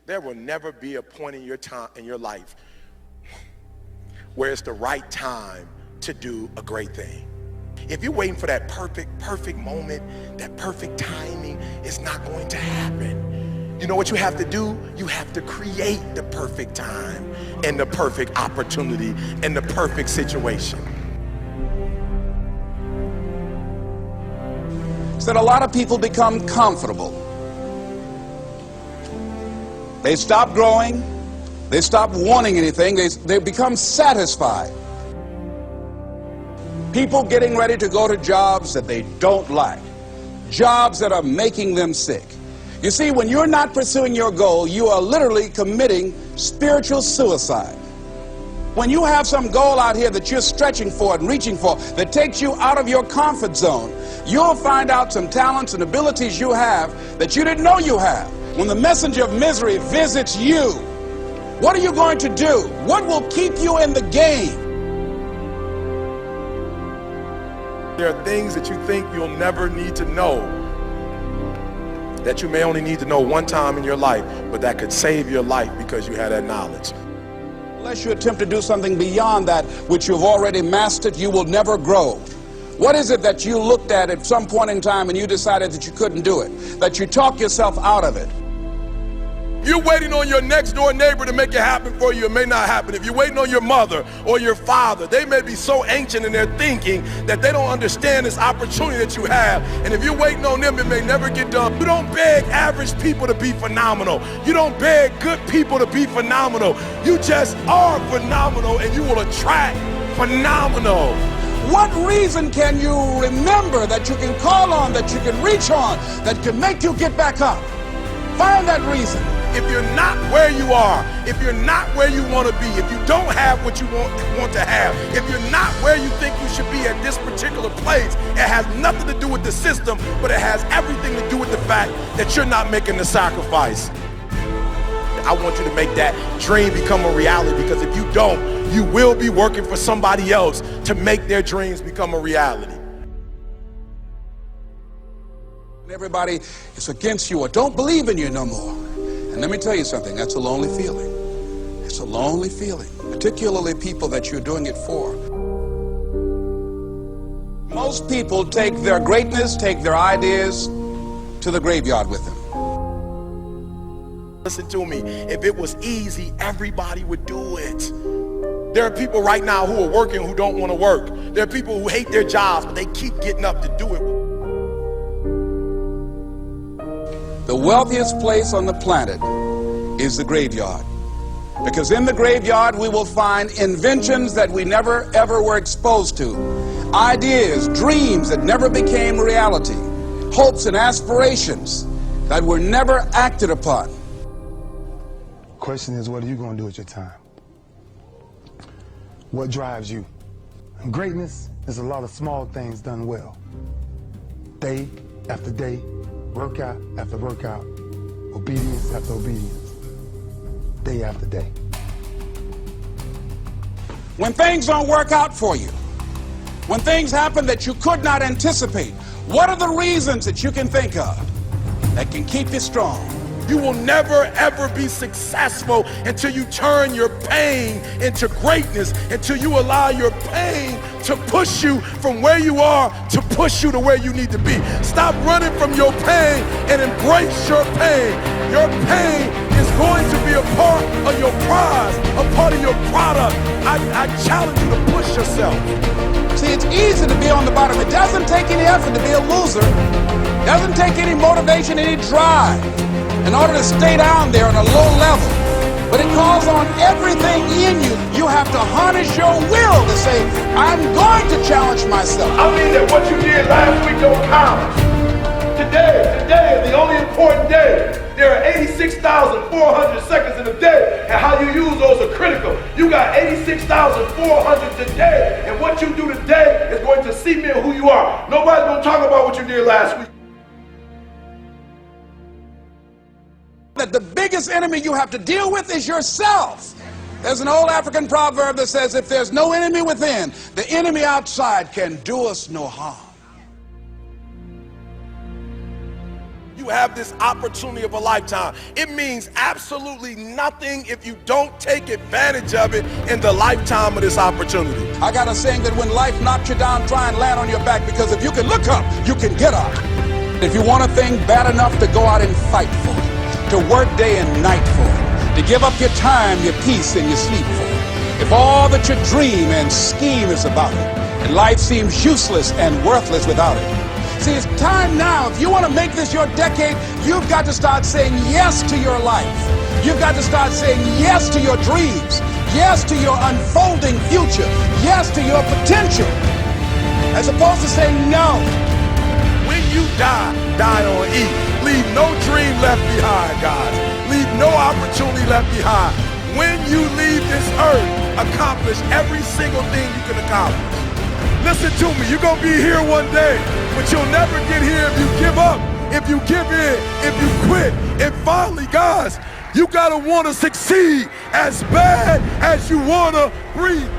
There will never be a point in your life where it's the right time to do a great thing. If you're waiting for that perfect moment, that perfect timing, it's not going to happen. You know what you have to do? You have to create the perfect time and the perfect opportunity and the perfect situation. So that a lot of people become comfortable. They stop growing. They stop wanting anything. They become satisfied. People getting ready to go to jobs that they don't like. Jobs that are making them sick. You see, when you're not pursuing your goal, you are literally committing spiritual suicide. When you have some goal out here that you're stretching for and reaching for that takes you out of your comfort zone, you'll find out some talents and abilities you have that you didn't know you have. When the messenger of misery visits you, what are you going to do? What will keep you in the game? There are things that you think you'll never need to know, that you may only need to know one time in your life, but that could save your life because you had that knowledge. Unless you attempt to do something beyond that which you've already mastered, you will never grow. What is it that you looked at some point in time and you decided that you couldn't do it, that you talked yourself out of it? If you're waiting on your next door neighbor to make it happen for you, it may not happen. If you're waiting on your mother or your father, they may be so ancient in their thinking that they don't understand this opportunity that you have. And if you're waiting on them, it may never get done. You don't beg average people to be phenomenal. You don't beg good people to be phenomenal. You just are phenomenal, and you will attract phenomenal. What reason can you remember that you can call on, that you can reach on, that can make you get back up? Find that reason. If you're not where you are, if you're not where you want to be, if you don't have what you want to have, if you're not where you think you should be at this particular place, it has nothing to do with the system, but it has everything to do with the fact that you're not making the sacrifice. I want you to make that dream become a reality, because if you don't, you will be working for somebody else to make their dreams become a reality. Everybody is against you or don't believe in you no more. And let me tell you something, that's a lonely feeling. It's a lonely feeling, particularly people that you're doing it for. Most people take their greatness, take their ideas to the graveyard with them. Listen to me, if it was easy, everybody would do it. There are people right now who are working who don't want to work. There are people who hate their jobs, but they keep getting up to do it. The wealthiest place on the planet is the graveyard. Because in the graveyard we will find inventions that we never ever were exposed to. Ideas, dreams that never became reality. Hopes and aspirations that were never acted upon. Question is, what are you going to do with your time? What drives you? And greatness is a lot of small things done well. Day after day, workout after workout, obedience after obedience, day after day. When things don't work out for you, when things happen that you could not anticipate, what are the reasons that you can think of that can keep you strong? You will never ever be successful until you turn your pain into greatness, until you allow your pain to push you from where you are to push you to where you need to be. Stop running from your pain and embrace your pain. Your pain is going to be a part of your prize, a part of your product. I challenge you to push yourself. See, it's easy to be on the bottom. It doesn't take any effort to be a loser. It doesn't take any motivation, any drive in order to stay down there on a low level. But it calls on everything in you. You have to harness your will to say, I'm going to challenge myself. I mean that what you did last week don't count. Today is the only important day. There are 86,400 seconds in a day, and how you use those are critical. You got 86,400 today, and what you do today is going to cement who you are. Nobody's going to talk about what you did last week. That the biggest enemy you have to deal with is yourself. There's an old African proverb that says, if there's no enemy within, the enemy outside can do us no harm. you have this opportunity of a lifetime. It means absolutely nothing if you don't take advantage of it in the lifetime of this opportunity. I got a saying that when life knocks you down, try and land on your back, because if you can look up, you can get up. If you want a thing bad enough to go out and fight for it, to work day and night for it, to give up your time, your peace, and your sleep for it, if all that you dream and scheme is about it, and life seems useless and worthless without it. See, it's time now. If you want to make this your decade, you've got to start saying yes to your life. You've got to start saying yes to your dreams, yes to your unfolding future, yes to your potential, as opposed to saying no. When you die, die on E. Leave no dream left behind, guys. Leave no opportunity left behind. When you leave this earth, accomplish every single thing you can accomplish. Listen to me, you're gonna be here one day, but you'll never get here if you give up, if you give in, if you quit. And finally, guys, you gotta wanna succeed as bad as you wanna breathe.